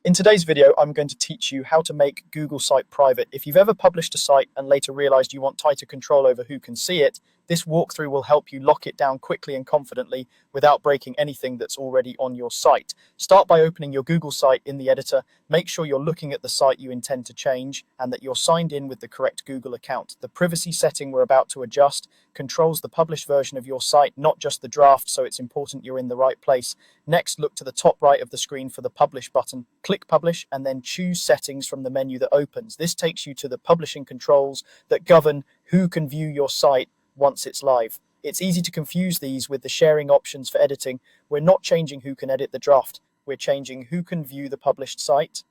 In today's video, I'm going to teach you how to make Google Site private. If you've ever published a site and later realized you want tighter control over who can see it, this walkthrough will help you lock it down quickly and confidently without breaking anything that's already on your site. Start by opening your Google site in the editor. Make sure you're looking at the site you intend to change and that you're signed in with the correct Google account. The privacy setting we're about to adjust controls the published version of your site, not just the draft, so it's important you're in the right place. Next, look to the top right of the screen for the Publish button. Click Publish and then choose Settings from the menu that opens. This takes you to the publishing controls that govern who can view your site once it's live. It's easy to confuse these with the sharing options for editing. We're not changing who can edit the draft. We're changing who can view the published site.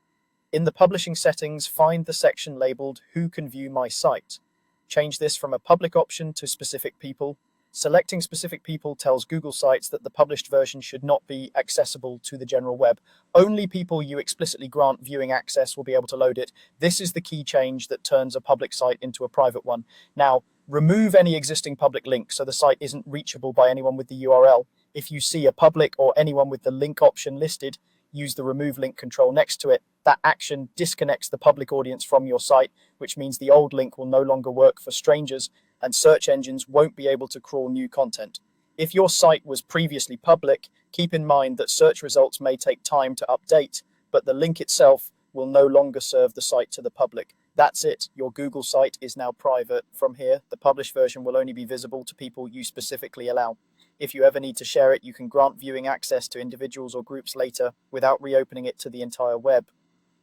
In the publishing settings, find the section labeled Who Can View My Site. Change this from a public option to specific people. Selecting specific people tells Google Sites that the published version should not be accessible to the general web. Only people you explicitly grant viewing access will be able to load it. This is the key change that turns a public site into a private one. Now, remove any existing public link so the site isn't reachable by anyone with the URL. If you see a public or anyone with the link option listed, use the Remove Link control next to it. That action disconnects the public audience from your site, which means the old link will no longer work for strangers and search engines won't be able to crawl new content. If your site was previously public, keep in mind that search results may take time to update, but the link itself will no longer serve the site to the public. That's it. Your Google site is now private. From here, the published version will only be visible to people you specifically allow. If you ever need to share it, you can grant viewing access to individuals or groups later without reopening it to the entire web.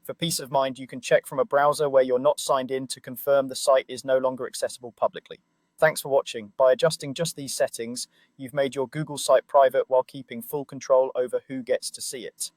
For peace of mind, you can check from a browser where you're not signed in to confirm the site is no longer accessible publicly. Thanks for watching. By adjusting just these settings, you've made your Google site private while keeping full control over who gets to see it.